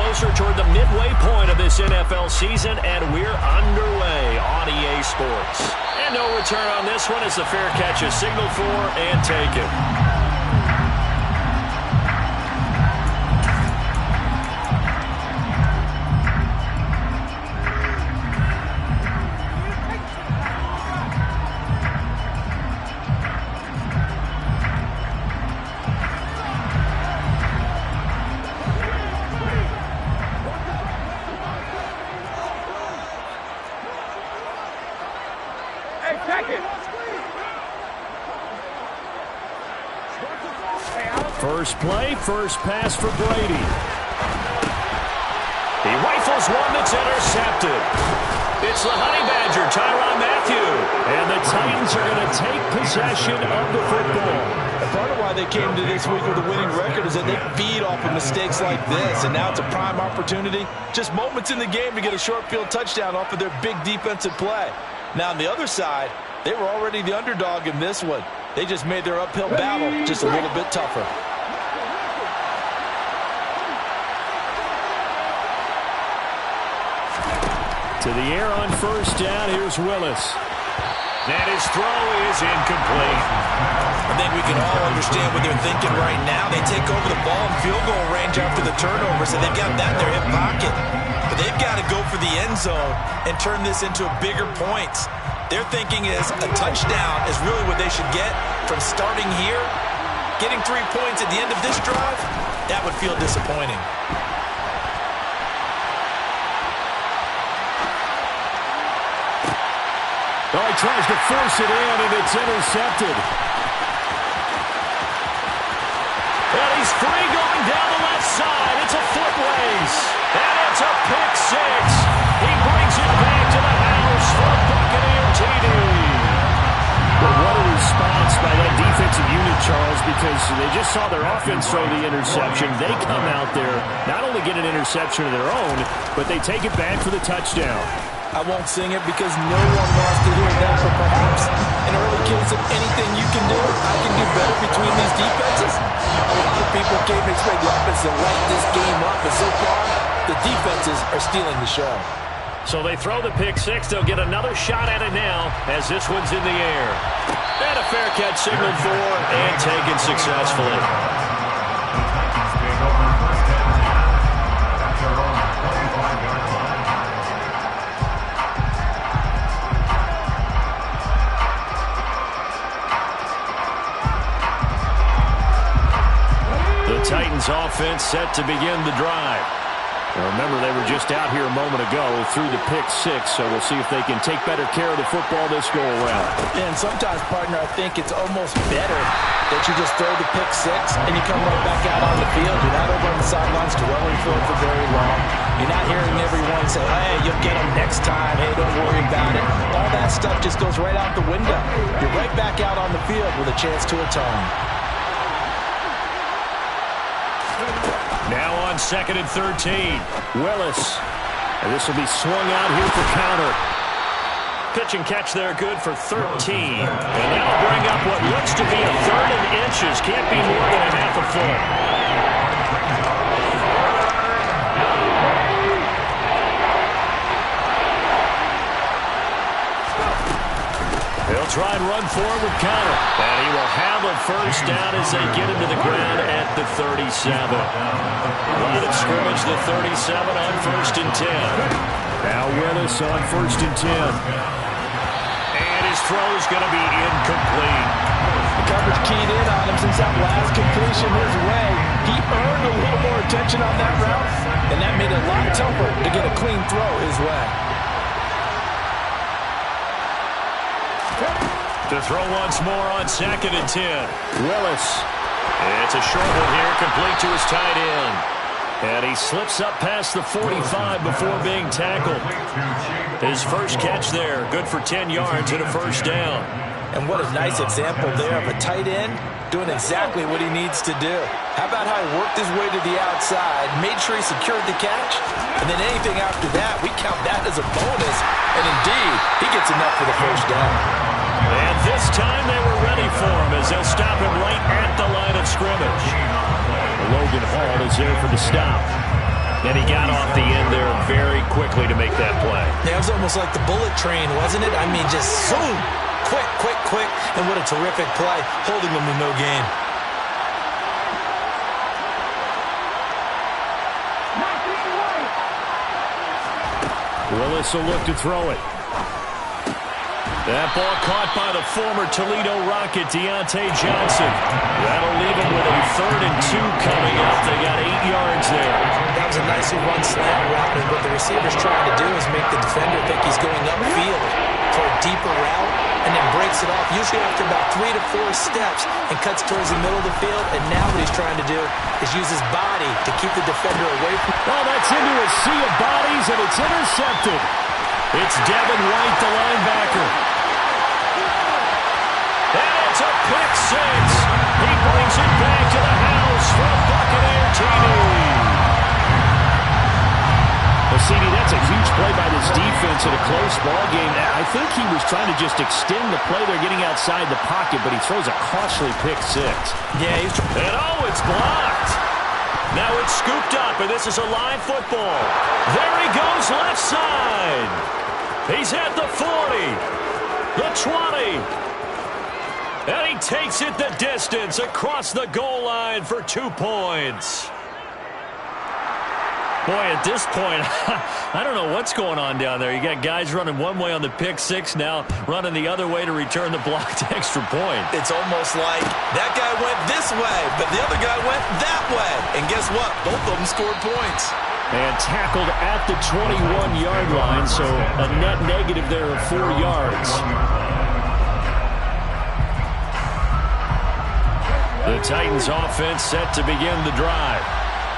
closer toward the midway point of this NFL season, and we're underway on EA Sports. And no return on this one as the fair catch is signaled for and taken. First play, first pass for Brady. He rifles one that's intercepted. It's the Honey Badger, Tyrann Mathieu. And the Titans are going to take possession of the football. And part of why they came to this week with a winning record is that they feed off of mistakes like this. And now it's a prime opportunity. Just moments in the game to get a short field touchdown off of their big defensive play. Now on the other side, they were already the underdog in this one. They just made their uphill battle just a little bit tougher. To the air on first down, here's Willis. And his throw is incomplete. I think we can all understand what they're thinking right now. They take over the ball in field goal range after the turnover, so they've got that in their hip pocket. But they've got to go for the end zone and turn this into bigger points. Their thinking is a touchdown is really what they should get from starting here. Getting 3 points at the end of this drive, that would feel disappointing. Oh, he tries to force it in, and it's intercepted. And he's free going down the left side. It's a foot race. And it's a pick six. He brings it back to the house for a Buccaneer TD. But what a response by that defensive unit, Charles, because they just saw their offense throw the interception. They come out there, not only get an interception of their own, but they take it back for the touchdown. I won't sing it because no one wants to hear that, but perhaps an early case of anything you can do, I can do better between these defenses. A lot of people came to expect the offense to light this game up, and so far, the defenses are stealing the show. So they throw the pick six. They'll get another shot at it now as this one's in the air. And a fair catch signaled for and taken successfully. Titans offense set to begin the drive. Now remember, they were just out here a moment ago through the pick six, so we'll see if they can take better care of the football this go-around. And sometimes, partner, I think it's almost better that you just throw the pick six and you come right back out on the field. You're not over on the sidelines dwelling for it for very long. You're not hearing everyone say, hey, you'll get them next time. Hey, don't worry about it. All that stuff just goes right out the window. You're right back out on the field with a chance to atone. Now on 2nd and 13. Willis. And this will be swung out here for counter. Pitch and catch there, good for 13. And that'll bring up what looks to be a 3rd and inches. Can't be more than a half a foot. He'll try and run forward with counter. And he will have a first down as they get him to the ground at the 37. Line of scrimmage, the 37 on 1st and 10. Now Willis on 1st and 10. And his throw's going to be incomplete. The coverage keyed in on him since that last completion his way. He earned a little more attention on that route, and that made it a lot tougher to get a clean throw his way. To throw once more on 2nd and 10. Willis. It's a short one here, complete to his tight end. And he slips up past the 45 before being tackled. His first catch there, good for 10 yards and a first down. And what a nice example there of a tight end doing exactly what he needs to do. How about how he worked his way to the outside, made sure he secured the catch, and then anything after that, we count that as a bonus. And indeed, he gets enough for the first down. And this time they were ready for him as they'll stop him right at the line of scrimmage. Logan Hall is there for the stop. And he got off the end there very quickly to make that play. Yeah, it was almost like the bullet train, wasn't it? I mean, just zoom. Quick, quick, quick. And what a terrific play, holding them to no gain. Willis will look to throw it. That ball caught by the former Toledo Rocket, Deontay Johnson. That'll leave him with a 3rd and 2 coming up. They got 8 yards there. That was a nicely run slant route, and what the receiver's trying to do is make the defender think he's going upfield for a deeper route, and then breaks it off, usually after about 3 to 4 steps, and cuts towards the middle of the field. And now what he's trying to do is use his body to keep the defender away from. Oh, that's into a sea of bodies, and it's intercepted. It's Devin White, the linebacker. And it's a pick 6. He brings it back to the house for a Buccaneer TD. Well, CD, that's a huge play by this defense in a close ball game. I think he was trying to just extend the play. They're getting outside the pocket, but he throws a costly pick 6. Yeah, he's. And oh, it's blocked. Now it's scooped up, and this is a live football. There he goes, left side. He's at the 40, the 20. And he takes it the distance across the goal line for 2 points. Boy, at this point, I don't know what's going on down there. You got guys running one way on the pick 6 now, running the other way to return the blocked extra point. It's almost like that guy went this way, but the other guy went that way. And guess what? Both of them scored points. And tackled at the 21-yard line, so a net negative there of 4 yards. The Titans offense set to begin the drive.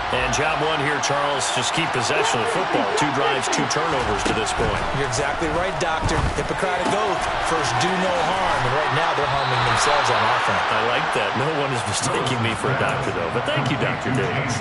And job one here, Charles, just keep possession of football. 2 drives, 2 turnovers to this point. You're exactly right, Doctor. Hippocratic oath. First, do no harm. And right now, they're harming themselves on offense. I like that. No one is mistaking me for a doctor, though. But thank you, Dr. Davis.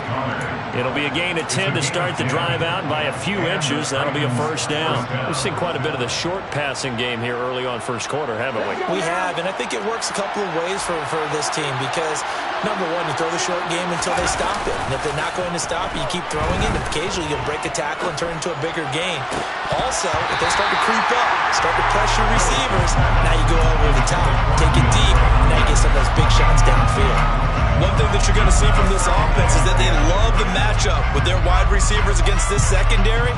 It'll be a gain of 10 to start the drive out by a few inches. That'll be a first down. We've seen quite a bit of the short passing game here early on first quarter, haven't we? We have, and I think it works a couple of ways for this team because, number one, you throw the short game until they stop it. And if they're not going to stop it, you keep throwing it, and occasionally you'll break a tackle and turn into a bigger gain. Also, if they start to creep up, start to pressure receivers, now you go over the top, take it deep, and now you get some of those big shots downfield. One thing that you're going to see from this offense is that they love the matchup with their wide receivers against this secondary.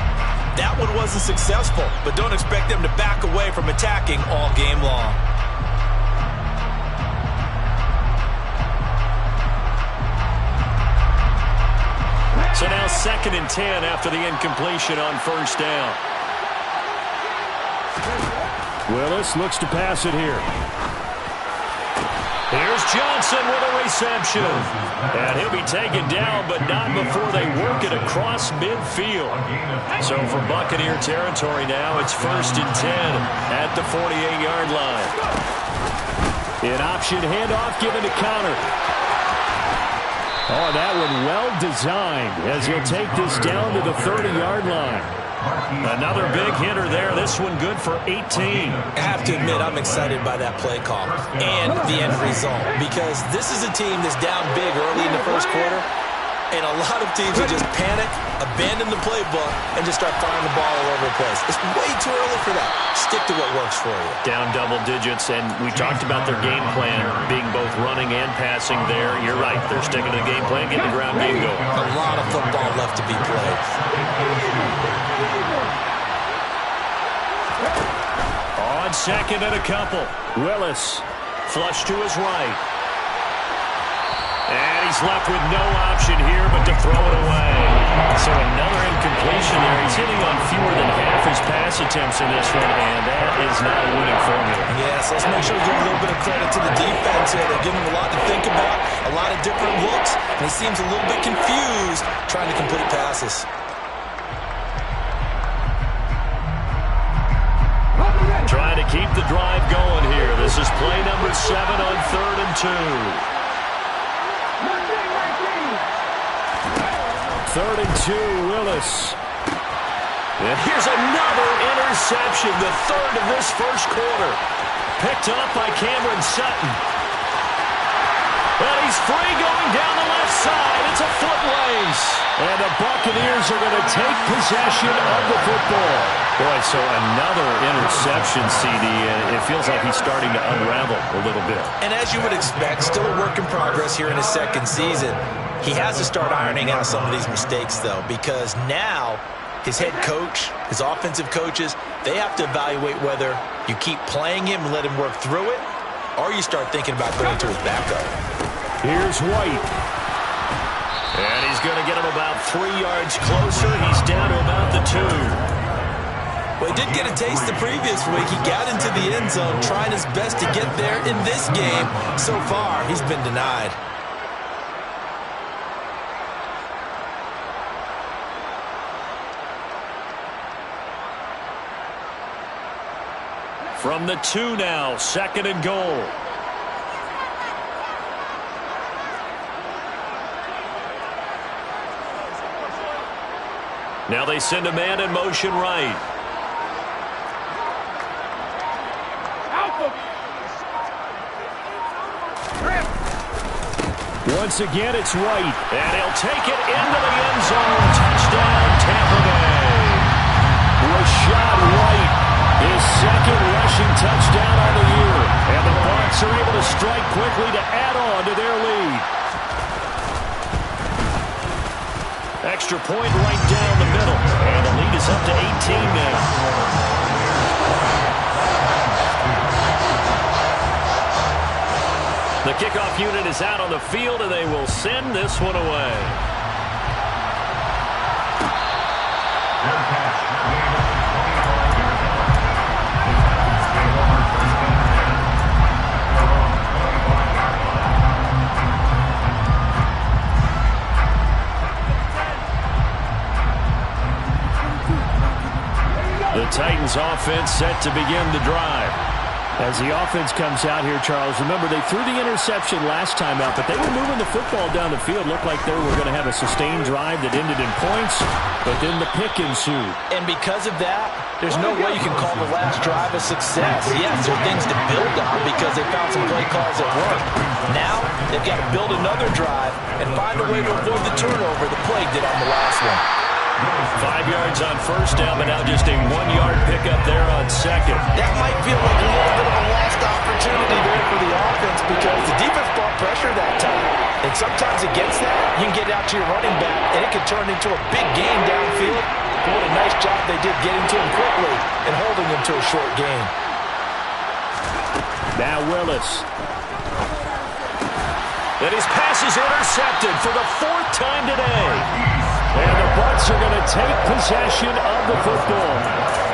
That one wasn't successful, but don't expect them to back away from attacking all game long. So now 2nd and 10 after the incompletion on first down. Willis looks to pass it here. Here's Johnson with a reception. And he'll be taken down, but not before they work it across midfield. So for Buccaneer territory now, it's 1st and 10 at the 48-yard line. An option handoff given to Connor. Oh, that one well designed as he'll take this down to the 30-yard line. Another big hitter there. This one good for 18. I have to admit, I'm excited by that play call and the end result because this is a team that's down big early in the first quarter, and a lot of teams will just panic, abandon the playbook, and just start firing the ball all over the place. It's way too early for that. Stick to what works for you. Down double digits, and we talked about their game plan being both running and passing there. You're right. They're sticking to the game plan, getting the ground game going. A lot of football left to be played. On 2nd and a couple. Willis flush to his right. And he's left with no option here but to throw it away. So another incompletion there. He's hitting on fewer than half his pass attempts in this one, and that is not a winning formula. Yes, let's make sure we give a little bit of credit to the defense here. They're giving him a lot to think about, a lot of different looks, and he seems a little bit confused trying to complete passes. Trying to keep the drive going here. This is play number 7 on 3rd and 2. 3rd and 2, Willis. And here's another interception, the 3rd of this first quarter. Picked up by Cameron Sutton. And he's free going down the left side. It's a foot race. And the Buccaneers are going to take possession of the football. Boy, so another interception, CD, and it feels like he's starting to unravel a little bit. And as you would expect, still a work in progress here in his second season. He has to start ironing out some of these mistakes, though, because now his head coach, his offensive coaches, they have to evaluate whether you keep playing him and let him work through it, or you start thinking about going to his backup. Here's White. And he's going to get him about 3 yards closer. He's down to about the 2. Well, he did get a taste the previous week. He got into the end zone trying his best to get there in this game. So far, he's been denied. From the 2 now, 2nd and goal. Now they send a man in motion right. Once again, it's White. And he'll take it into the end zone. Touchdown, Tampa Bay. Rashad White, his 2nd rushing touchdown on the year. And the Bucs are able to strike quickly to add on to their lead. Extra point right down the middle. And the lead is up to 18 now. The kickoff unit is out on the field, and they will send this one away. The Titans offense set to begin the drive. As the offense comes out here, Charles, remember they threw the interception last time out, but they were moving the football down the field. Looked like they were going to have a sustained drive that ended in points, but then the pick ensued. And because of that, there's no way you can call the last drive a success. Yes, there are things to build on because they found some play calls that work. Now, they've got to build another drive and find a way to avoid the turnover that plagued it on the last one. 5 yards on first down, but now just a 1-yard pickup there on second. That might feel like a little bit of a lost opportunity there for the offense because the defense brought pressure that time. And sometimes against that, you can get out to your running back, and it can turn into a big gain downfield. But what a nice job they did getting to him quickly and holding him to a short gain. Now Willis. And his pass is intercepted for the 4th time today. And the Bucs are going to take possession of the football.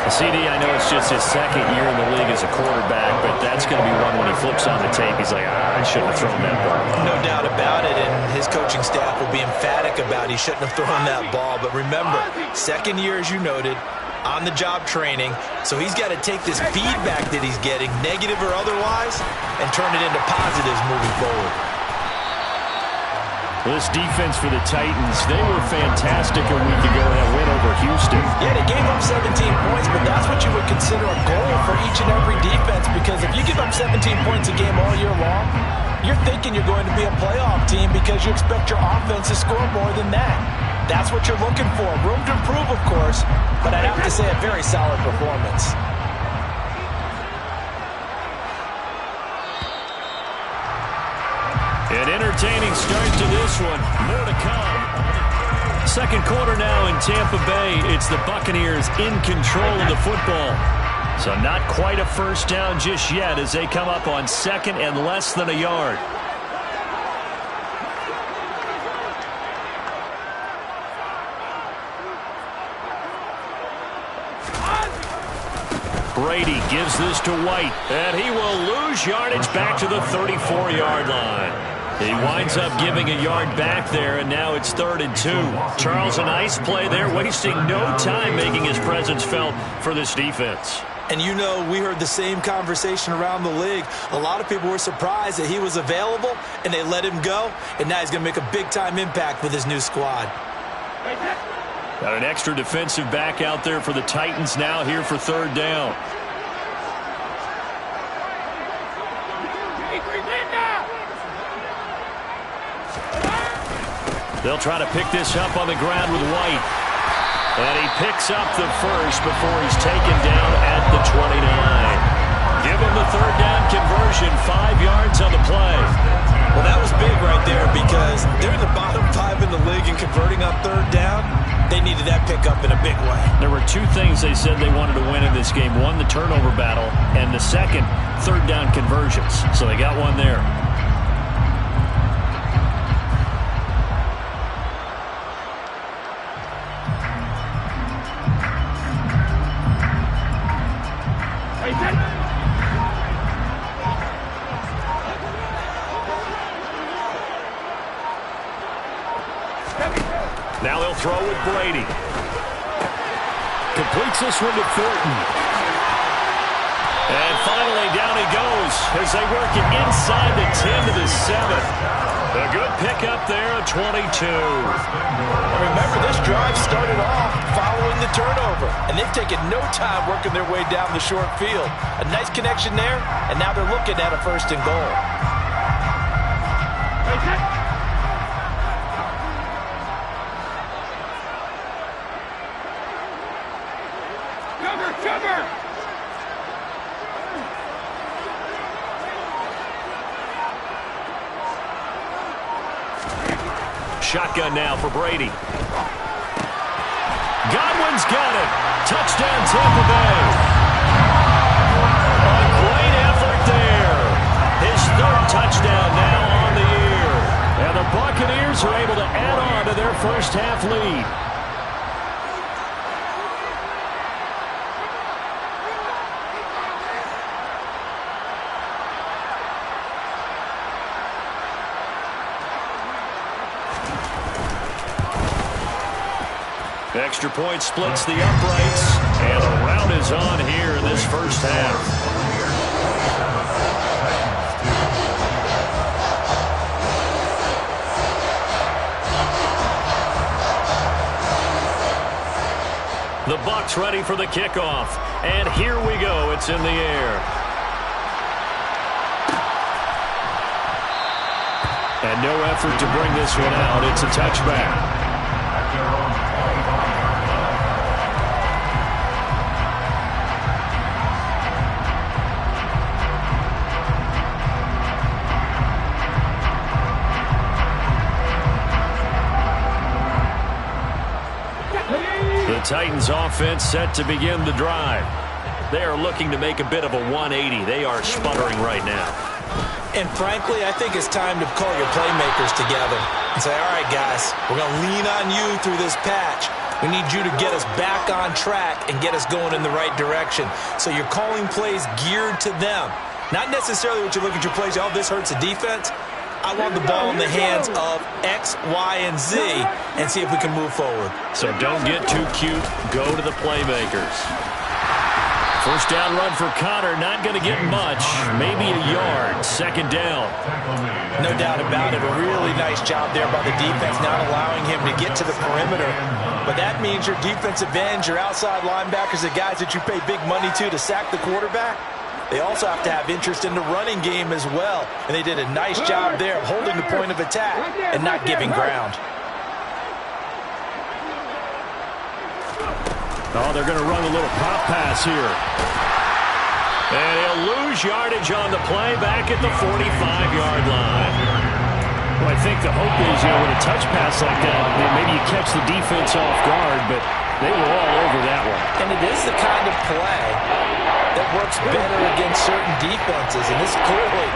CD, I know it's just his 2nd year in the league as a quarterback, but that's going to be one when he flips on the tape. He's like, I shouldn't have thrown that ball. No doubt about it, and his coaching staff will be emphatic about he shouldn't have thrown that ball. But remember, 2nd year, as you noted, on-the-job training, so he's got to take this feedback that he's getting, negative or otherwise, and turn it into positives moving forward. This defense for the Titans, they were fantastic a week ago in a win over Houston. Yeah, they gave up 17 points, but that's what you would consider a goal for each and every defense, because if you give up 17 points a game all year long, you're thinking you're going to be a playoff team because you expect your offense to score more than that. That's what you're looking for. Room to improve, of course, but I'd have to say a very solid performance. An entertaining start to this one. More to come. 2nd quarter now in Tampa Bay. It's the Buccaneers in control of the football. So not quite a first down just yet as they come up on 2nd and less than a yard. Brady gives this to White, and he will lose yardage back to the 34-yard line. He winds up giving a yard back there, and now it's 3rd and 2. Charles, a nice play there, wasting no time making his presence felt for this defense. And you know, we heard the same conversation around the league. A lot of people were surprised that he was available, and they let him go, and now he's going to make a big-time impact with his new squad. Got an extra defensive back out there for the Titans now here for 3rd down. They'll try to pick this up on the ground with White. And he picks up the first before he's taken down at the 29. Give him the third down conversion, 5 yards on the play. Well, that was big right there because they're in the bottom 5 in the league and converting on third down. They needed that pickup in a big way. There were 2 things they said they wanted to win in this game. One, the turnover battle, and the second, third down conversions. So they got one there. Now they'll throw with Brady. Completes this one to Thornton. And finally down he goes as they work it inside the 10 to the 7. A good pickup there, a 22. Remember, this drive started off following the turnover, and they've taken no time working their way down the short field. A nice connection there, and now they're looking at a 1st and goal. Shotgun now for Brady. Godwin's got it. Touchdown Tampa Bay. A great effort there. His 3rd touchdown now on the year. And the Buccaneers are able to add on to their first half lead. Extra point splits the uprights, and a rout is on here in this first half. The Bucs ready for the kickoff, and here we go. It's in the air. And no effort to bring this one out. It's a touchback. The Titans offense set to begin the drive. They are looking to make a bit of a 180. They are sputtering right now. And frankly, I think it's time to call your playmakers together and say, all right, guys, we're going to lean on you through this patch. We need you to get us back on track and get us going in the right direction. So you're calling plays geared to them. Not necessarily what you look at your plays, oh, this hurts the defense. I want the ball in the hands of X, Y, and Z and see if we can move forward. So don't get too cute. Go to the playmakers. First down run for Connor. Not going to get much. Maybe a yard. 2nd down. No doubt about it. A really nice job there by the defense, not allowing him to get to the perimeter. But that means your defensive ends, your outside linebackers, the guys that you pay big money to sack the quarterback, they also have to have interest in the running game as well. And they did a nice job there of holding the point of attack and not giving ground. Oh, they're going to run a little pop pass here. And he'll lose yardage on the play back at the 45-yard line. Well, I think the hope is, with a touch pass like that, maybe you catch the defense off guard, but they were all over that one. And it is the kind of play that works better against certain defenses, and this clearly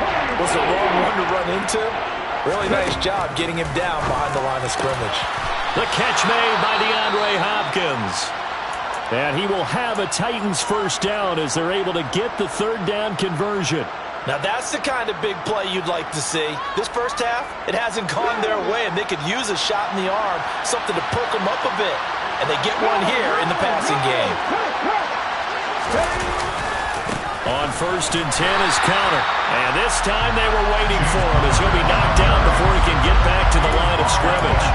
was the wrong one to run into. Really nice job getting him down behind the line of scrimmage. The catch made by DeAndre Hopkins. And he will have a Titans first down as they're able to get the 3rd down conversion. Now that's the kind of big play you'd like to see. This first half, it hasn't gone their way, and they could use a shot in the arm, something to perk them up a bit. And they get one here in the passing game. On 1st and 10 is Connor. And this time they were waiting for him as he'll be knocked down before he can get back to the line of scrimmage.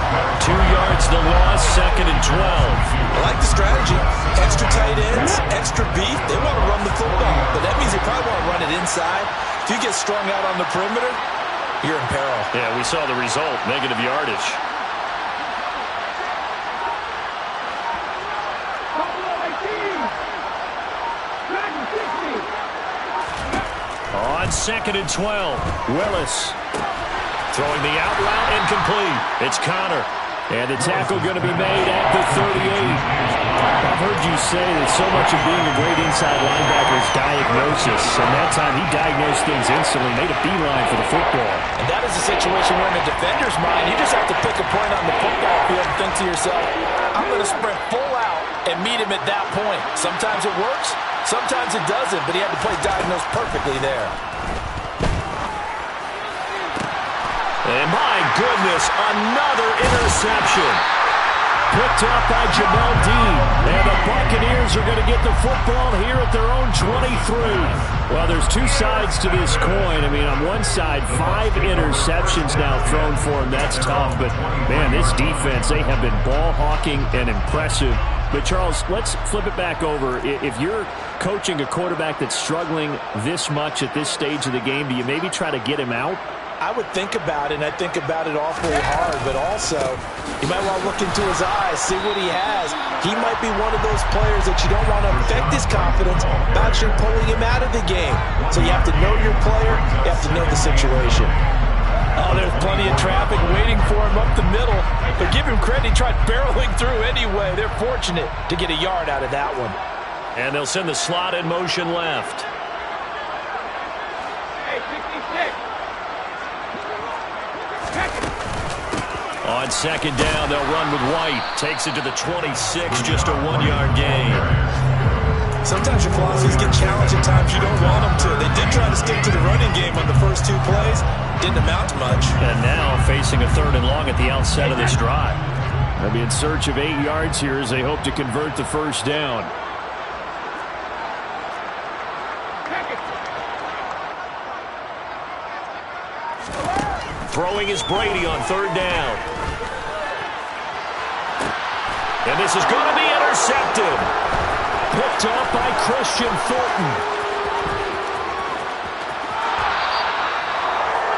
2 yards the loss, 2nd and 12. I like the strategy. Extra tight ends, extra beef. They want to run the football, but that means they probably want to run it inside. If you get strung out on the perimeter, you're in peril. Yeah, we saw the result, negative yardage. On 2nd and 12, Willis. Throwing the out route, incomplete. It's Connor. And the tackle going to be made at the 38. I've heard you say that so much of being a great inside linebacker is diagnosis. And that time he diagnosed things instantly, made a beeline for the football. And that is a situation where in the defender's mind, you just have to pick a point on the football field and think to yourself, I'm going to sprint full out and meet him at that point. Sometimes it works, sometimes it doesn't, but he had to play diagnosed perfectly there. And my goodness, another interception. Picked up by Jamel Dean. And the Buccaneers are going to get the football here at their own 23. Well, there's two sides to this coin. I mean, on one side, 5 interceptions now thrown for him. That's tough. But, man, this defense, they have been ball hawking and impressive. But, Charles, let's flip it back over. If you're coaching a quarterback that's struggling this much at this stage of the game, do you maybe try to get him out? I would think about it, and I think about it awfully hard, but also you might want to look into his eyes, see what he has. He might be one of those players that you don't want to affect his confidence by actually pulling him out of the game. So you have to know your player, you have to know the situation. Oh, there's plenty of traffic waiting for him up the middle, but give him credit, he tried barreling through anyway. They're fortunate to get a yard out of that one. And they'll send the slot in motion left. On 2nd down, they'll run with White. Takes it to the 26, just a 1-yard gain. Sometimes your philosophies get challenged at times you don't want them to. They did try to stick to the running game on the first 2 plays. Didn't amount to much. And now facing a 3rd and long at the outset of this drive. They'll be in search of 8 yards here as they hope to convert the first down. Throwing is Brady on 3rd down. And this is going to be intercepted. Picked up by Christian Thornton.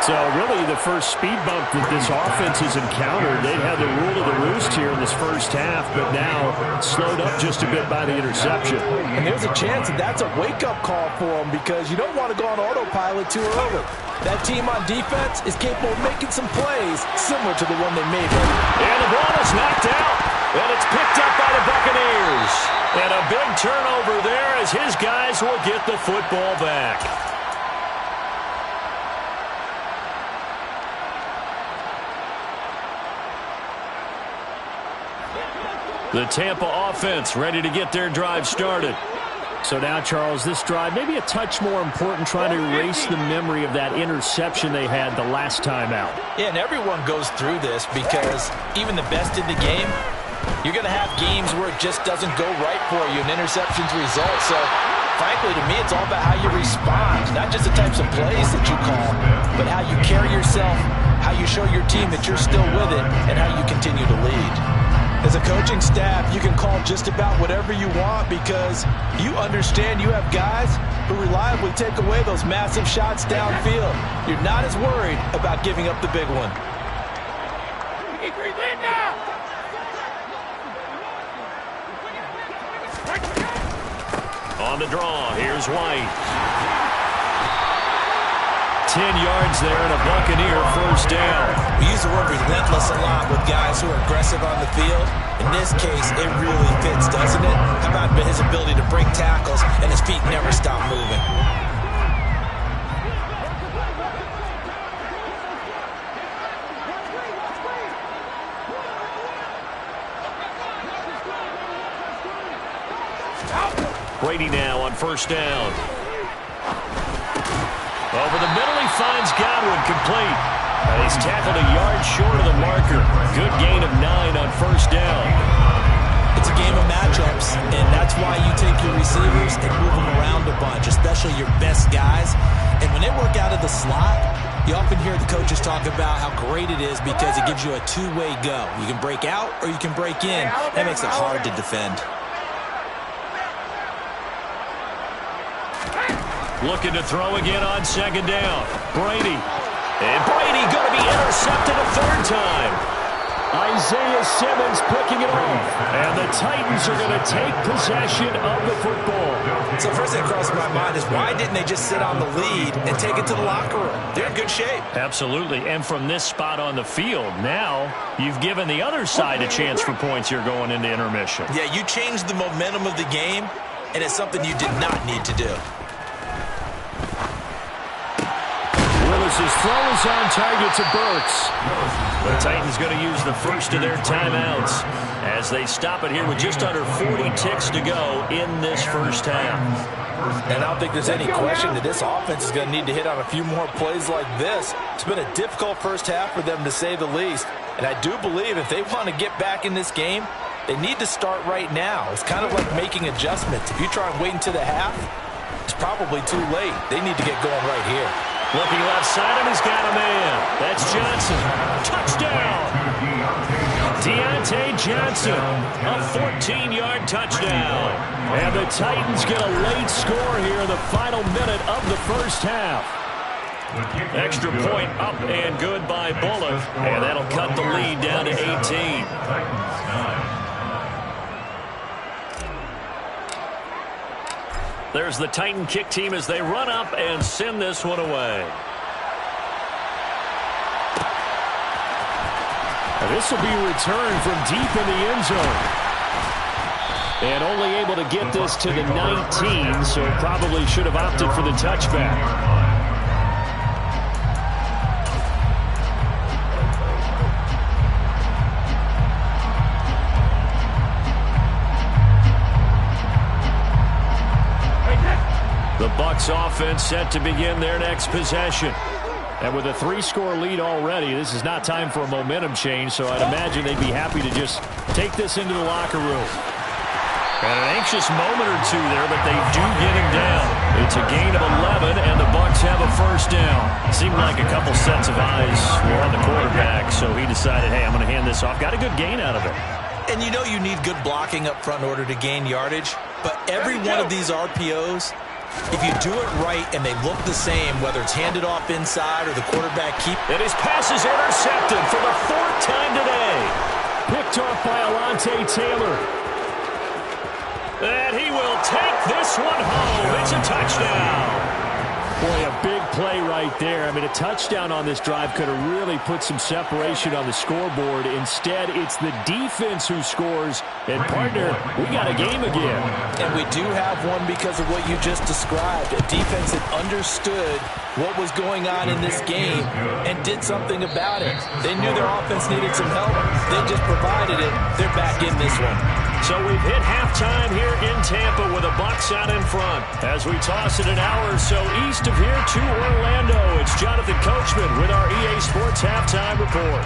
So really the first speed bump that this offense has encountered. They had the rule of the roost here in this first half, but now slowed up just a bit by the interception. And there's a chance that that's a wake-up call for them because you don't want to go on autopilot too early. That team on defense is capable of making some plays similar to the one they made. And the ball is knocked out, and it's picked up by the Buccaneers. And a big turnover there as his guys will get the football back. The Tampa offense ready to get their drive started. So now, Charles, this drive maybe a touch more important, trying to erase the memory of that interception they had the last time out. Yeah, and everyone goes through this because even the best in the game, you're going to have games where it just doesn't go right for you, and interceptions result. So, frankly, to me, it's all about how you respond, not just the types of plays that you call, but how you carry yourself, how you show your team that you're still with it, and how you continue to lead. As a coaching staff, you can call just about whatever you want because you understand you have guys who reliably take away those massive shots downfield. You're not as worried about giving up the big one. On the draw, here's White. 10 yards there and a Buccaneer first down. We use the word relentless a lot with guys who are aggressive on the field. In this case, it really fits, doesn't it? How about his ability to break tackles and his feet never stop moving? Brady now on first down. Over the middle, he finds Godwin complete. He's tackled a yard short of the marker. Good gain of 9 on first down. It's a game of matchups, and that's why you take your receivers and move them around a bunch, especially your best guys. And when they work out of the slot, you often hear the coaches talk about how great it is because it gives you a two-way go. You can break out or you can break in. That makes it hard to defend. Looking to throw again on second down. Brady. And Brady going to be intercepted a third time. Isaiah Simmons picking it off. And the Titans are going to take possession of the football. So first thing that crossed my mind is why didn't they just sit on the lead and take it to the locker room? They're in good shape. Absolutely. And from this spot on the field, now you've given the other side a chance for points here going into intermission. Yeah, you changed the momentum of the game, and it's something you did not need to do. Willis's throw is on target to Burks. The Titans going to use the first of their timeouts as they stop it here with just under 40 ticks to go in this first half. And I don't think there's any question that this offense is going to need to hit on a few more plays like this. It's been a difficult first half for them, to say the least. And I do believe if they want to get back in this game, they need to start right now. It's kind of like making adjustments. If you try and wait until the half, it's probably too late. They need to get going right here. Looking left side, and he's got a man. That's Johnson. Touchdown! Deontay Johnson, a 14-yard touchdown. And the Titans get a late score here in the final minute of the first half. Extra point up and good by Bullock. And that'll cut the lead down to 18. There's the Titan kick team as they run up and send this one away. And this will be returned from deep in the end zone. And only able to get this to the 19, so probably should have opted for the touchback. The Bucs offense set to begin their next possession. And with a 3-score lead already, this is not time for a momentum change, so I'd imagine they'd be happy to just take this into the locker room. And an anxious moment or two there, but they do get him down. It's a gain of 11, and the Bucs have a first down. Seemed like a couple sets of eyes were on the quarterback, so he decided, hey, I'm going to hand this off. Got a good gain out of it. And you know you need good blocking up front in order to gain yardage, but every one of these RPOs, if you do it right and they look the same, whether it's handed off inside or the quarterback And his pass is intercepted for the 4th time today. Picked off by Alontae Taylor. And he will take this one home. It's a touchdown. Boy, a big play right there. I mean, a touchdown on this drive could have really put some separation on the scoreboard. Instead, it's the defense who scores. And, partner, we got a game again. And we do have one because of what you just described. A defense that understood what was going on in this game and did something about it. They knew their offense needed some help. They just provided it. They're back in this one. So we've hit halftime here in Tampa with the Bucs out in front. As we toss it an hour or so east of here to Orlando, it's Jonathan Coachman with our EA Sports Halftime Report.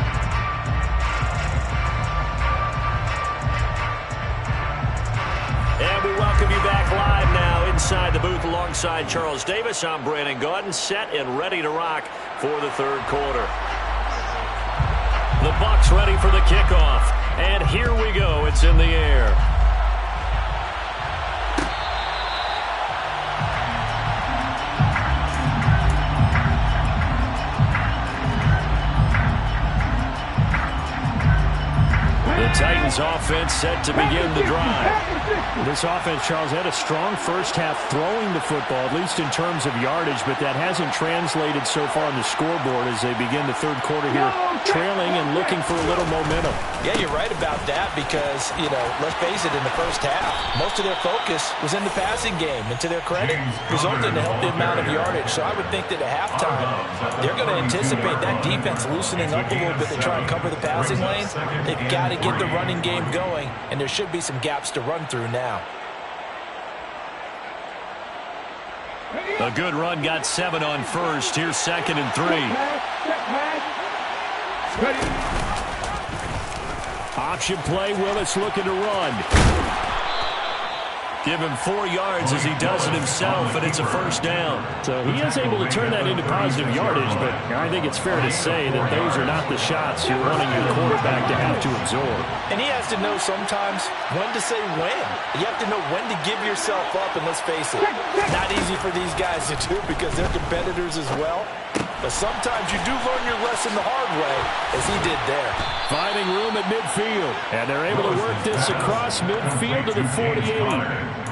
And we welcome you back live now inside the booth alongside Charles Davis. I'm Brandon Gaudin, set and ready to rock for the third quarter. The Bucs ready for the kickoff. And here we go. It's in the air. The Titans offense set to begin the drive. This offense, Charles, had a strong first half throwing the football, at least in terms of yardage, but that hasn't translated so far on the scoreboard as they begin the third quarter here, trailing and looking for a little momentum. Yeah, you're right about that because, let's face it, in the first half, most of their focus was in the passing game. And to their credit, resulted in a healthy amount of yardage. So I would think that at halftime, they're going to anticipate that defense loosening up a little bit to try and cover the passing lanes. They've got to get the running game going, and there should be some gaps to run through now. A good run, got 7 on first. Here's 2nd and 3. Option play, Willis looking to run. Give him 4 yards as he does it himself, and it's a first down. So he is able to turn that into positive yardage, but I think it's fair to say that those are not the shots you're wanting your quarterback to have to absorb. And he has to know sometimes when to say when. You have to know when to give yourself up, and let's face it, not easy for these guys to do because they're competitors as well. But sometimes you do learn your lesson the hard way, as he did there. Finding room at midfield, and they're able to work this across midfield to the 48.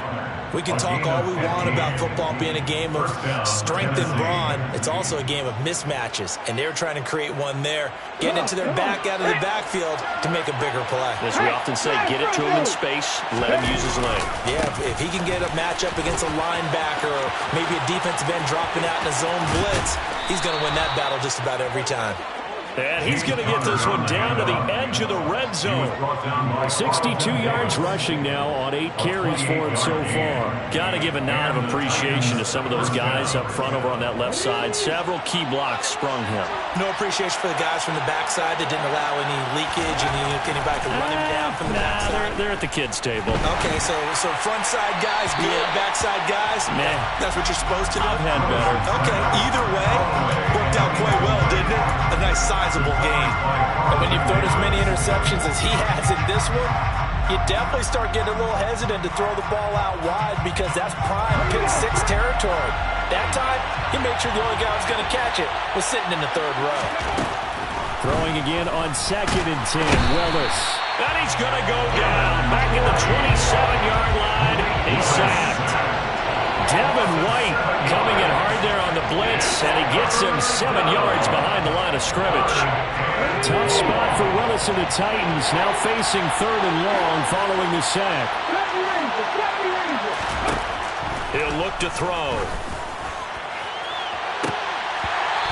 We can talk all we want about football being a game of strength and brawn. It's also a game of mismatches, and they're trying to create one there, getting it to their back out of the backfield to make a bigger play. As we often say, get it to him in space, let him use his leg. Yeah, if he can get a matchup against a linebacker or maybe a defensive end dropping out in a zone blitz, he's going to win that battle just about every time. And he's going to get this one down to the edge of the red zone. 62 yards rushing now on 8 carries for him so far. Got to give a nod of appreciation to some of those guys up front over on that left side. Several key blocks sprung him. No appreciation for the guys from the backside that didn't allow any leakage and anybody to run him down from the backside. They're at the kids' table. Okay, so front side guys good, backside guys, man, that's what you're supposed to do. I've had better. Okay, either way, worked out quite well, didn't it? A nice sizable game. And when you've thrown as many interceptions as he has in this one, you definitely start getting a little hesitant to throw the ball out wide because that's prime pick 6 territory. That time, he made sure the only guy who was going to catch it was sitting in the 3rd row. Throwing again on 2nd and 10, Willis. And he's going to go down back at the 27-yard line. He's sacked. Devin White coming in hard there on the blitz, and he gets him 7 yards behind the line of scrimmage. Tough spot for Willis and the Titans, now facing 3rd and long following the sack. He'll look to throw.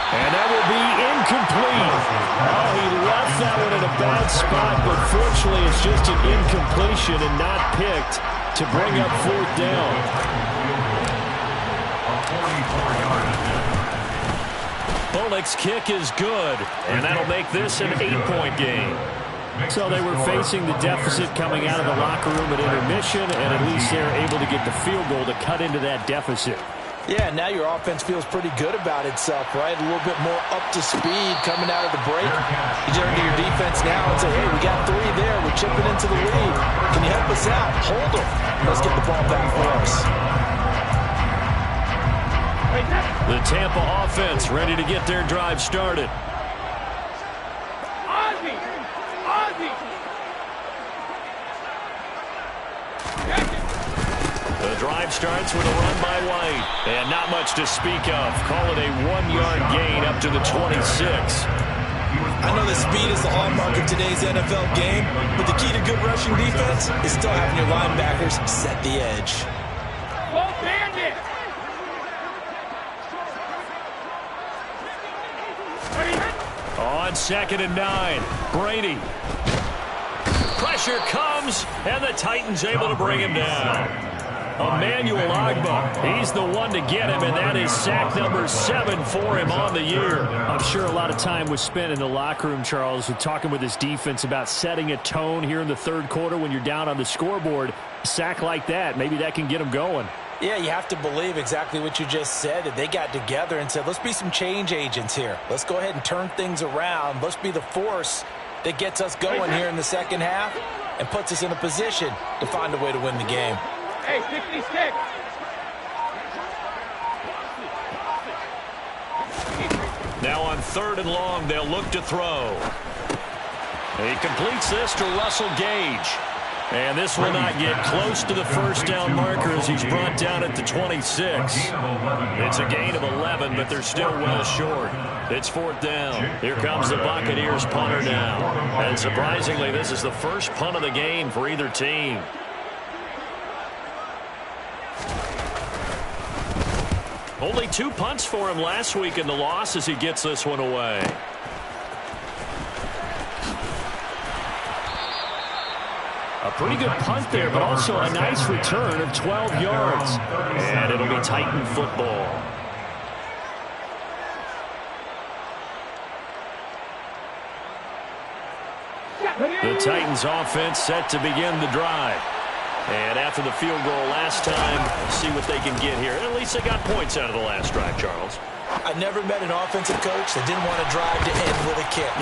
And that will be incomplete. Oh, he left that one in a bad spot, but fortunately it's just an incompletion and not picked to bring up 4th down. Bullock's kick is good, and that'll make this an 8-point game. So they were facing the deficit coming out of the locker room at intermission, and at least they're able to get the field goal to cut into that deficit. Yeah, now your offense feels pretty good about itself, right? A little bit more up to speed coming out of the break. You turn to your defense now and say, hey, we got 3 there. We're chipping into the lead. Can you help us out? Hold them. Let's get the ball back for us. The Tampa offense ready to get their drive started. The drive starts with a run by White. And not much to speak of. Call it a 1-yard gain up to the 26. I know that speed is the hallmark of today's NFL game, but the key to good rushing defense is still having your linebackers set the edge. On 2nd and 9, Brady. Pressure comes, and the Titans able to bring him down. Emmanuel Ogbah, he's the one to get him, and that is sack number 7 for him on the year. I'm sure a lot of time was spent in the locker room, Charles, with talking with his defense about setting a tone here in the 3rd quarter when you're down on the scoreboard. A sack like that, maybe that can get him going. Yeah, you have to believe exactly what you just said. That they got together and said, let's be some change agents here. Let's go ahead and turn things around. Let's be the force that gets us going here in the 2nd half and puts us in a position to find a way to win the game. Hey, 66. Now on 3rd and long, they'll look to throw. He completes this to Russell Gage. And this will not get close to the 1st down marker as he's brought down at the 26. It's a gain of 11, but they're still well short. It's 4th down. Here comes the Buccaneers punter now. And surprisingly, this is the first punt of the game for either team. Only 2 punts for him last week in the loss as he gets this one away. A pretty good punt there, but also a nice return of 12 yards. And it'll be Titan football. The Titans offense set to begin the drive. And after the field goal last time, see what they can get here. At least they got points out of the last drive, Charles. I never met an offensive coach that didn't want to drive to end with a kick.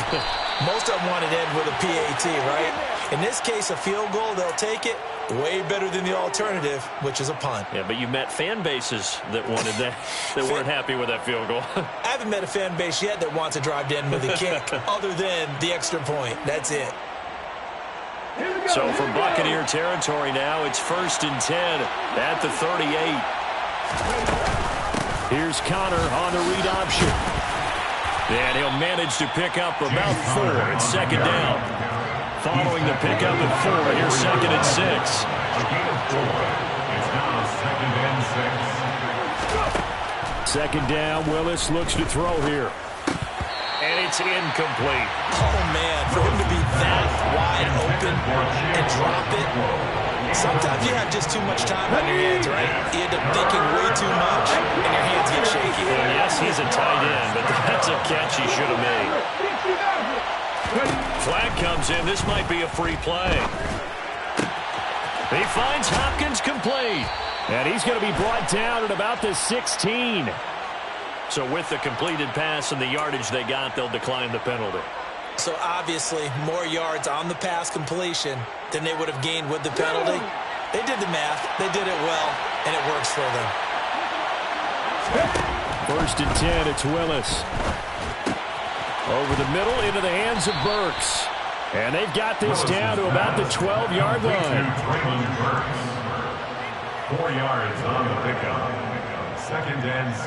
Most of them wanted to end with a PAT, right? In this case, a field goal, they'll take it. Way better than the alternative, which is a punt. Yeah, but you met fan bases that wanted that, that weren't happy with that field goal. I haven't met a fan base yet that wants to drive to end with a kick other than the extra point. That's it. So from Buccaneer territory now, it's 1st and 10 at the 38. Here's Connor on the read option. And he'll manage to pick up about 4. It's 2nd down. Following the pickup at 4, here's 2nd and 6. It's now 2nd and 6. 2nd down, Willis looks to throw here. And it's incomplete. Oh, man, for him to be that wide open and drop it. Sometimes you have just too much time on your hands, right? You end up thinking way too much, and your hands get shaky. Well, yes, he's a tight end, but that's a catch he should have made. Flag comes in. This might be a free play. He finds Hopkins complete. And he's going to be brought down at about the 16. So with the completed pass and the yardage they got, they'll decline the penalty. So obviously, more yards on the pass completion than they would have gained with the penalty. They did the math. They did it well, and it works for them. 1st and 10, it's Willis. Over the middle into the hands of Burks. And they've got this down to about the 12-yard line. 4 yards on the pickup. 2nd and 6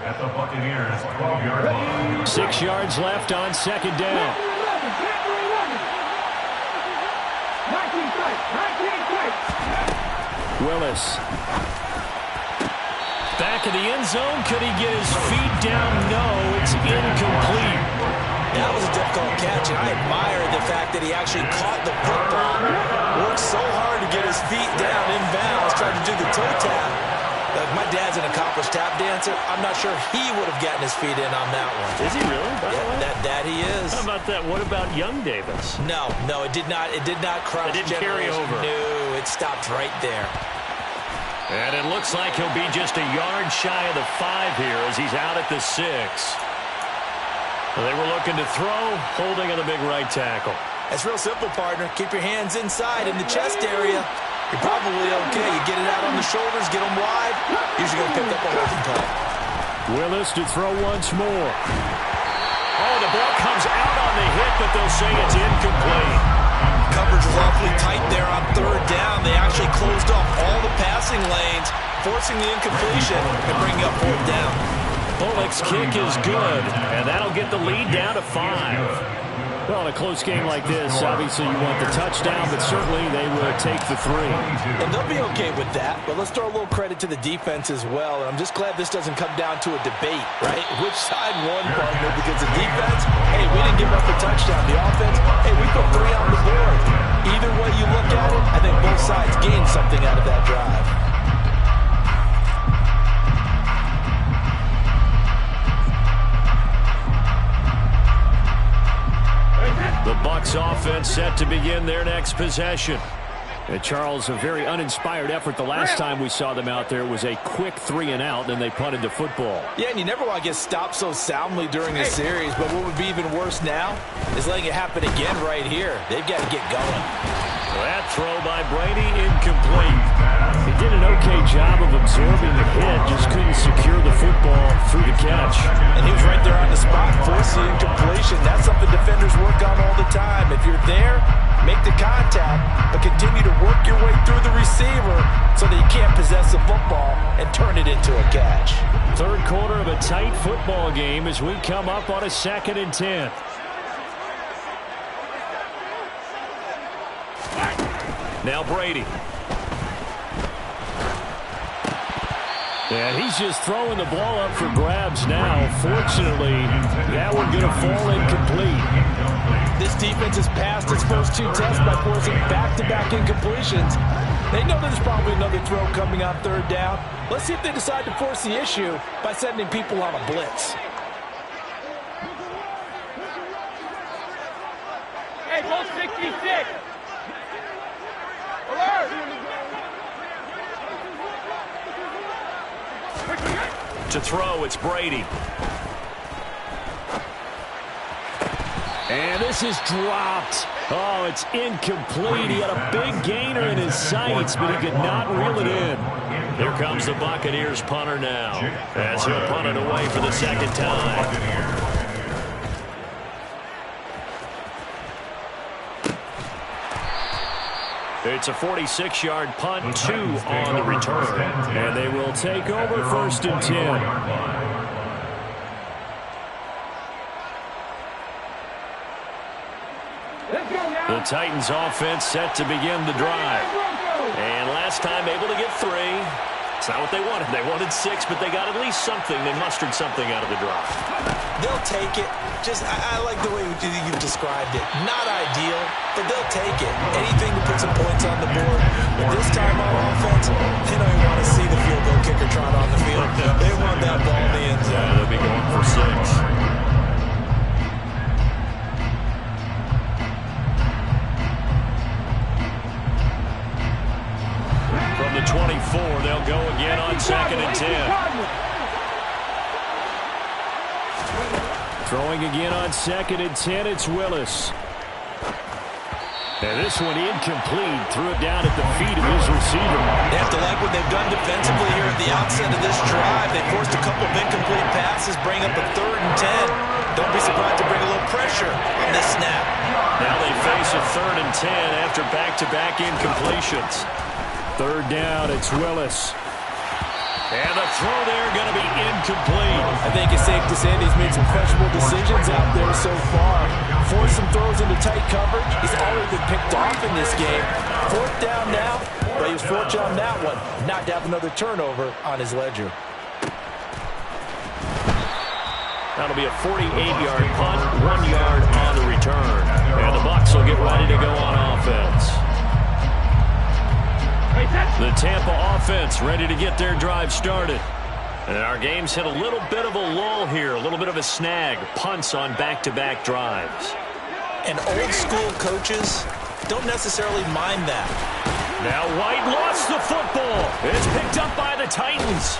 at the Buccaneers 12-yard line. 6 yards left on 2nd down. Willis. Back of the end zone. Could he get his feet down? No, it's incomplete. That was a difficult catch, and I admire the fact that he actually caught the football. Worked so hard to get his feet down inbounds, tried to do the toe tap. Like, my dad's an accomplished tap dancer. I'm not sure he would have gotten his feet in on that one. Is he really? Yeah, that he is. How about that? What about young Davis? No, it did not. It did not cross. It didn't carry over. No, it stopped right there. And it looks like he'll be just a yard shy of the 5 here as he's out at the 6. Well, they were looking to throw, holding on the big right tackle. It's real simple, partner. Keep your hands inside in the chest area. You're probably okay. You get it out on the shoulders, get them wide. Usually going to pick up a holding punt. Willis to throw once more. Oh, the ball comes out on the hit, but they'll say it's incomplete. Coverage was awfully tight there on 3rd down. They actually closed off all the passing lanes, forcing the incompletion and bringing up 4th down. Bullock's kick is good, and that'll get the lead down to 5. Well, in a close game like this, obviously you want the touchdown, but certainly they will take the 3. And they'll be okay with that, but let's throw a little credit to the defense as well. And I'm just glad this doesn't come down to a debate, right? Which side won, partner? Because the defense, hey, we didn't give up a touchdown. The offense, hey, we put 3 on the board. Either way you look at it, I think both sides gained something out of that drive. The Bucs offense set to begin their next possession. And Charles, a very uninspired effort the last time we saw them out there. It was a quick 3 and out, and they punted the football. Yeah, and you never want to get stopped so soundly during a series, but what would be even worse now is letting it happen again right here. They've got to get going. That throw by Brady, incomplete. He did an okay job of absorbing the hit, just couldn't secure the football through the catch. And he was right there on the spot, forcing the incompletion. That's something defenders work on all the time. If you're there, make the contact, but continue to work your way through the receiver so that you can't possess the football and turn it into a catch. 3rd quarter of a tight football game as we come up on a 2nd and 10. Now Brady. And he's just throwing the ball up for grabs now. Fortunately, that one going to fall incomplete. This defense has passed its first 2 tests by forcing back-to-back incompletions. They know there's probably another throw coming on 3rd down. Let's see if they decide to force the issue by sending people on a blitz. Hey, ball 66. Alert! To throw, it's Brady. And this is dropped. Oh, it's incomplete. He had a big gainer in his sights, but he could not reel it in. Here comes the Buccaneers punter now, as he'll punt it away for the second time. It's a 46-yard punt, 2 on the return. And they will take over 1st and 10. The Titans offense set to begin the drive. And last time able to get 3. It's not what they wanted. They wanted 6, but they got at least something. They mustered something out of the drive. They'll take it. I like the way you've described it. Not ideal, but they'll take it. Anything to put some points on the board. But this time on offense, they don't even want to see the field goal kicker trot on the field. They want that ball in the end zone. Yeah, they'll be going for 6. From the 24, they'll go again on 2nd and 10. Throwing again on 2nd and 10, it's Willis. And this one incomplete. Threw it down at the feet of his receiver. They have to like what they've done defensively here at the outset of this drive. They forced a couple of incomplete passes, bring up a 3rd and 10. Don't be surprised to bring a little pressure on this snap. Now they face a 3rd and 10 after back-to-back incompletions. 3rd down, it's Willis. And the throw there going to be incomplete. I think it's safe to say that he's made some questionable decisions out there so far. Forced some throws into tight coverage. He's already been picked off in this game. 4th down now, but he was fortunate on that one. Not to have another turnover on his ledger. That'll be a 48-yard punt, 1 yard on the return. And the Bucs will get ready to go on offense. The Tampa offense ready to get their drive started. And our game's hit a little bit of a lull here, a little bit of a snag. Punts on back-to-back drives. And old-school coaches don't necessarily mind that. Now White lost the football. It's picked up by the Titans.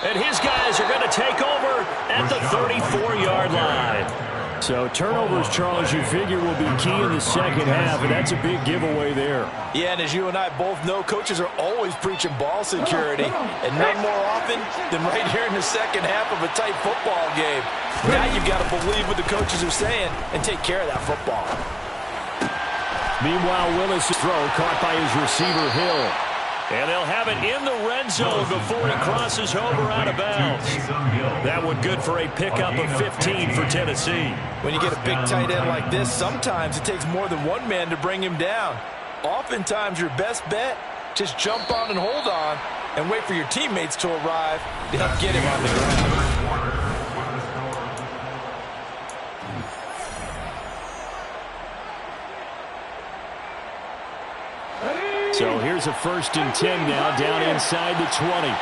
And his guys are going to take over at the 34-yard line. So turnovers, Charles, you figure will be key in the second half, and that's a big giveaway there. Yeah, and as you and I both know, coaches are always preaching ball security, and none more often than right here in the second half of a tight football game. Now you've got to believe what the coaches are saying and take care of that football. Meanwhile, Willis' throw caught by his receiver, Hill. And they'll have it in the red zone before he crosses over out of bounds. That one good for a pickup of 15 for Tennessee. When you get a big tight end like this, sometimes it takes more than one man to bring him down. Oftentimes, your best bet, just jump on and hold on and wait for your teammates to arrive to help get him on the ground. So here's a 1st and 10 now, down inside the 20.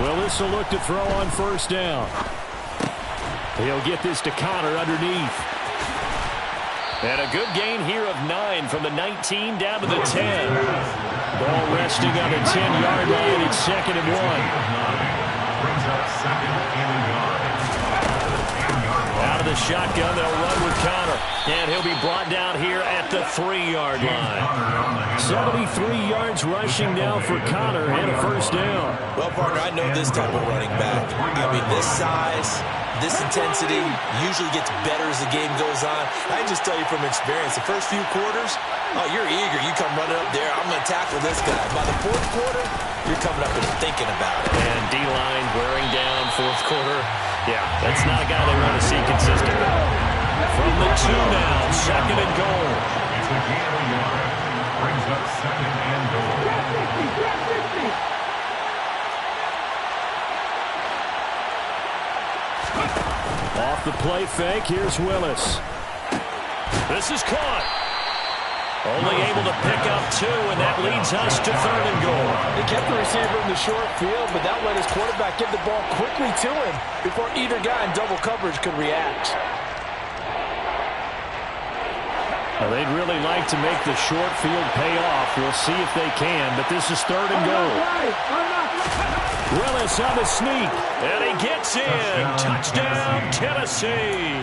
Willis will look to throw on 1st down. He'll get this to Connor underneath. And a good gain here of 9 from the 19 down to the 10. Ball resting on the 10-yard line. It's 2nd and 1. Out of the shotgun, they'll run with Connor. And he'll be brought down here at the 3-yard line. 73 yards rushing now for Connor and a 1st down. Well, partner, I know this type of running back. I mean, this size, this intensity usually gets better as the game goes on. I can just tell you from experience, the first few quarters, oh, you're eager. You come running up there, I'm going to tackle this guy. By the 4th quarter, you're coming up and thinking about it. And D-line wearing down 4th quarter. Yeah, that's not a guy they want to see consistently. From the 2 now, 2nd and goal. It's a gain of a yard. Brings up 2nd and goal. Off the play fake, here's Willis. This is caught. Only able to pick up 2, and that leads us to 3rd and goal. They kept the receiver in the short field, but that let his quarterback get the ball quickly to him before either guy in double coverage could react. Well, they'd really like to make the short field pay off. We'll see if they can, but this is 3rd and goal. Willis on the sneak. And he gets in. Touchdown, Tennessee.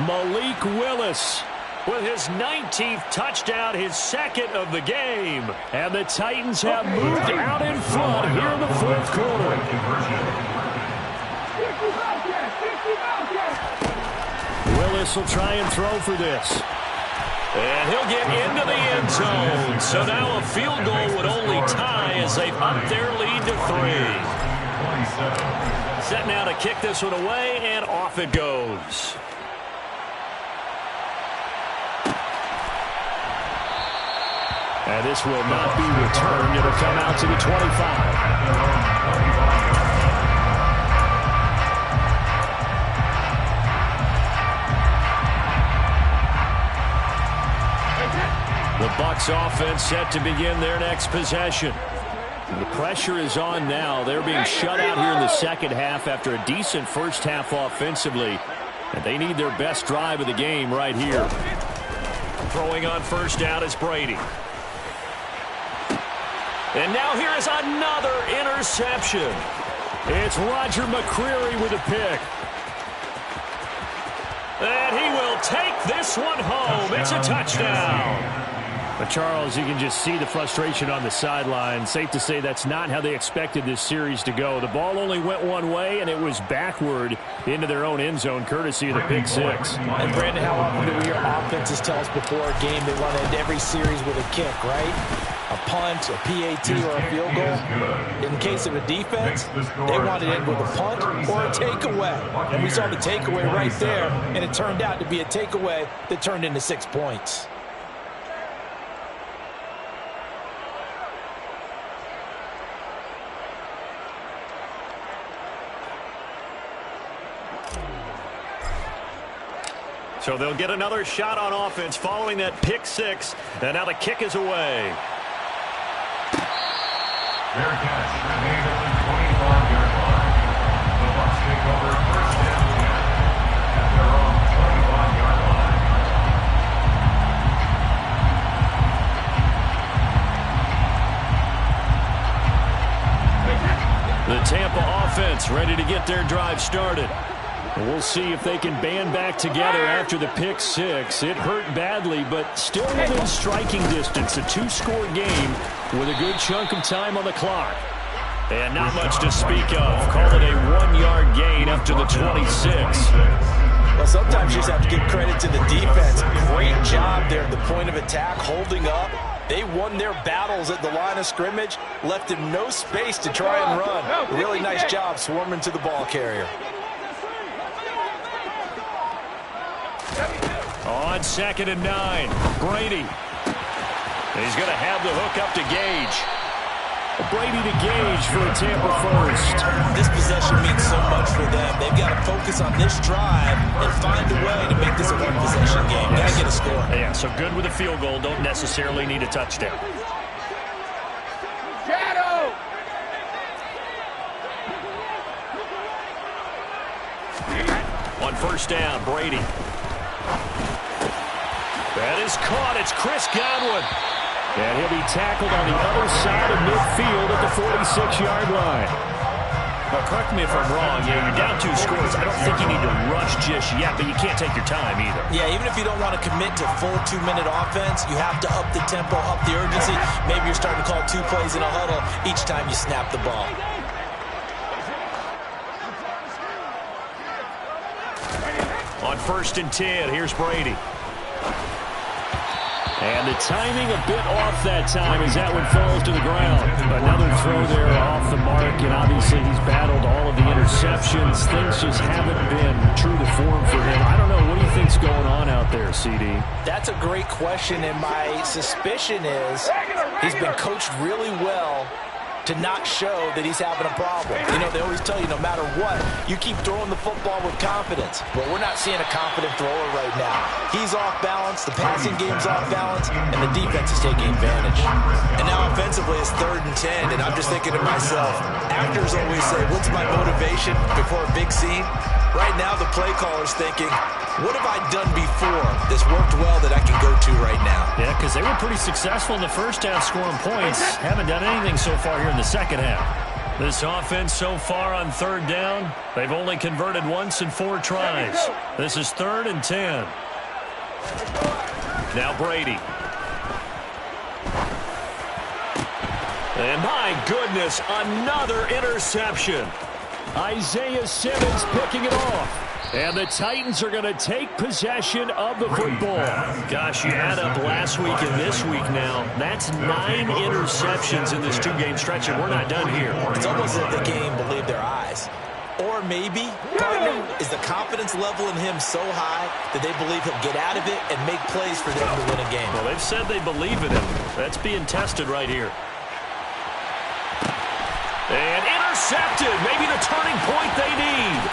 Malik Willis with his 19th touchdown, his second of the game. And the Titans have moved out in front here in the fourth quarter. Willis will try and throw for this. And he'll get into the end zone. So now a field goal would only tie as they've upped their lead to 3. Set now to kick this one away, and off it goes. And this will not be returned. It'll come out to the 25. The Bucs offense set to begin their next possession. The pressure is on now. They're being shut out here in the second half after a decent first half offensively. And they need their best drive of the game right here. Throwing on first down is Brady. And now here is another interception. It's Roger McCreary with a pick. And he will take this one home. It's a touchdown. But Charles, you can just see the frustration on the sideline. Safe to say that's not how they expected this series to go. The ball only went one way, and it was backward into their own end zone, courtesy of the pick six. And Brandon, how often do we hear offenses tell us before a game they want to end every series with a kick, right? A punt, a PAT, or a field goal. In case of a defense, they want to end with a punt or a takeaway. And we saw the takeaway right there, and it turned out to be a takeaway that turned into 6 points. So they'll get another shot on offense following that pick six. And now the kick is away. Fair catch made at the 25-yard line. The Bucs take over first down 10 at their own 25-yard line. The Tampa offense ready to get their drive started. We'll see if they can band back together after the pick six. It hurt badly, but still within striking distance. A two-score game with a good chunk of time on the clock. And not much to speak of. Call it a 1-yard gain up to the 26. Well, sometimes you just have to give credit to the defense. Great job there at the point of attack, holding up. They won their battles at the line of scrimmage, left him no space to try and run. Really nice job swarming to the ball carrier. On 2nd and 9, Brady. He's going to have the hook up to Gage. Brady to Gage for a Tampa first. This possession means so much for them. They've got to focus on this drive and find a way to make this a one-possession game. Got to get a score. Yeah, so good with a field goal. Don't necessarily need a touchdown. Shadow! On first down, Brady. That is caught. It's Chris Godwin. And he'll be tackled on the other side of midfield at the 46-yard line. Now, correct me if I'm wrong. Yeah, you're down 2 scores. I don't think you need to rush just yet, but you can't take your time either. Yeah, even if you don't want to commit to full 2-minute offense, you have to up the tempo, up the urgency. Maybe you're starting to call 2 plays in a huddle each time you snap the ball. On 1st and 10, here's Brady. And the timing a bit off that time as that one falls to the ground. Another throw there off the mark, and obviously he's battled all of the interceptions. Things just haven't been true to form for him. I don't know. What do you think's going on out there, CD? That's a great question, and my suspicion is he's been coached really well to not show that he's having a problem. You know, they always tell you no matter what, you keep throwing the football with confidence. But we're not seeing a confident thrower right now. He's off balance, the passing game's off balance, and the defense is taking advantage. And now offensively it's 3rd and 10, and I'm just thinking to myself, actors always say, what's my motivation before a big scene? Right now the play caller's thinking, what have I done before that's worked well that I can go to right now? Yeah, because they were pretty successful in the first half scoring points. Haven't done anything so far here in the second half. This offense so far on third down, they've only converted once in 4 tries. This is 3rd and 10. Now Brady. And my goodness, another interception. Isaiah Simmons picking it off. And the Titans are going to take possession of the football. Gosh, you add up last week and this week now. That's 9 interceptions in this 2-game stretch, and we're not done here. It's almost as if they can't even believe their eyes. Or maybe, partner, is the confidence level in him so high that they believe he'll get out of it and make plays for them to win a game. Well, they've said they believe in him. That's being tested right here. And intercepted. Maybe the turning point they need.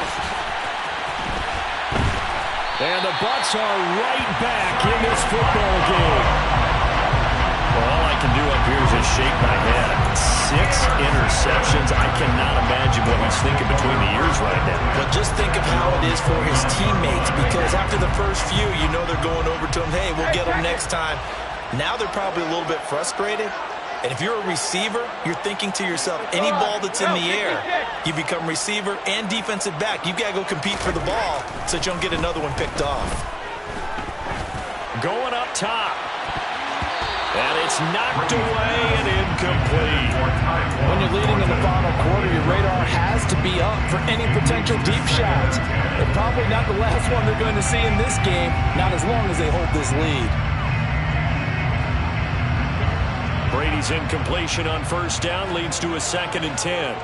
And the Bucs are right back in this football game. Well, all I can do up here is just shake my head. 6 interceptions. I cannot imagine what he's thinking between the ears right now. But just think of how it is for his teammates, because after the first few, you know they're going over to him, hey, we'll get him next time. Now they're probably a little bit frustrated. And if you're a receiver, you're thinking to yourself, any ball that's in the air, you become receiver and defensive back. You've got to go compete for the ball so that you don't get another one picked off. Going up top. And it's knocked away and incomplete. When you're leading in the final quarter, your radar has to be up for any potential deep shots. They're probably not the last one they're going to see in this game, not as long as they hold this lead. Brady's incompletion on first down leads to a 2nd and 10.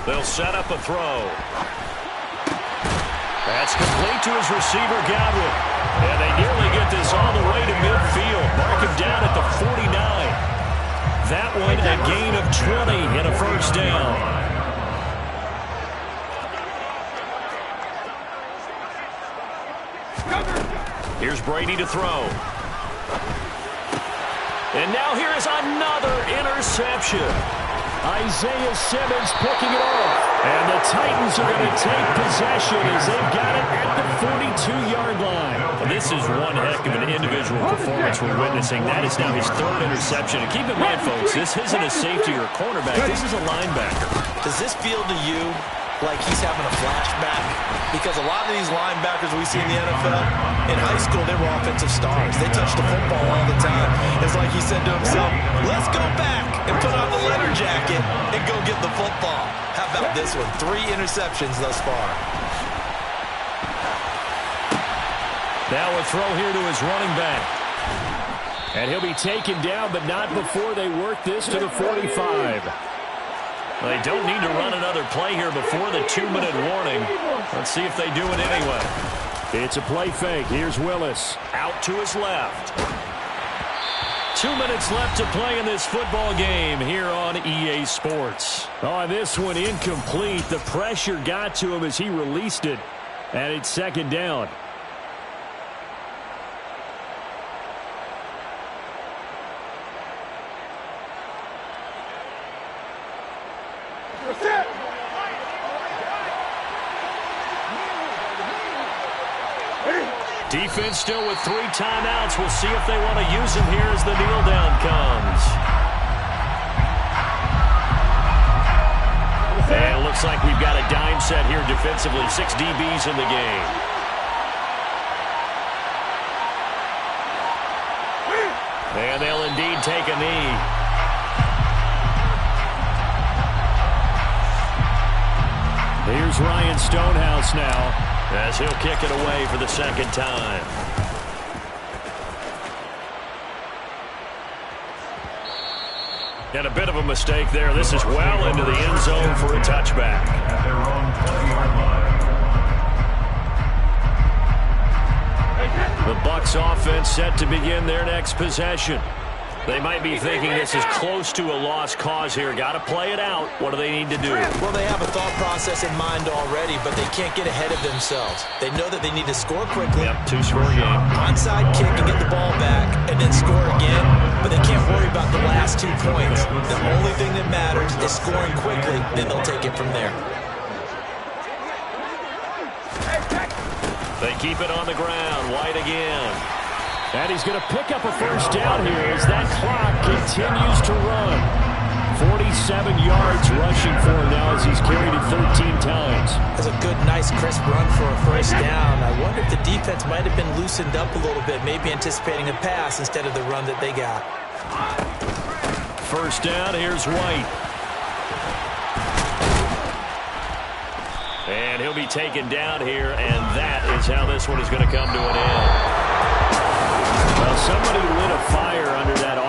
They'll set up a throw. That's complete to his receiver, Godwin. And they nearly get this all the way to midfield. Mark him down at the 49. That one a gain of 20 and a first down. Here's Brady to throw. And now here is another interception. Isaiah Simmons picking it off. And the Titans are going to take possession as they've got it at the 42-yard line. Well, this is one heck of an individual performance we're witnessing. That is now his 3rd interception. And keep in mind, folks, this isn't a safety or a cornerback. This is a linebacker. Does this feel to you like he's having a flashback? Because a lot of these linebackers we see in the NFL, in high school, they were offensive stars. They touched the football all the time. It's like he said to himself, let's go back and put on the leather jacket and go get the football. How about this one? 3 interceptions thus far. Now a throw here to his running back. And he'll be taken down, but not before they work this to the 45. They don't need to run another play here before the 2-minute warning. Let's see if they do it anyway. It's a play fake. Here's Willis. Out to his left. 2 minutes left to play in this football game here on EA Sports. On this one, incomplete. The pressure got to him as he released it. And it's 2nd down. Defense still with 3 timeouts. We'll see if they want to use them here as the kneel down comes. And it looks like we've got a dime set here defensively. 6 DBs in the game. And they'll indeed take a knee. Here's Ryan Stonehouse now, as he'll kick it away for the 2nd time. And a bit of a mistake there. This is well into the end zone for a touchback. At their own 20-yard line. The Bucs offense set to begin their next possession. They might be thinking this is close to a lost cause here. Got to play it out. What do they need to do? Well, they have a thought process in mind already, but they can't get ahead of themselves. They know that they need to score quickly. Yep, 2-score game. Onside kick and get the ball back and then score again, but they can't worry about the last 2 points. The only thing that matters is scoring quickly, then they'll take it from there. They keep it on the ground. White again. And he's going to pick up a first down here as that clock continues to run. 47 yards rushing for him now as he's carried it 13 times. That's a good, nice, crisp run for a first down. I wonder if the defense might have been loosened up a little bit, maybe anticipating a pass instead of the run that they got. First down, here's White. And he'll be taken down here, and that is how this one is going to come to an end. Well, somebody lit a fire under that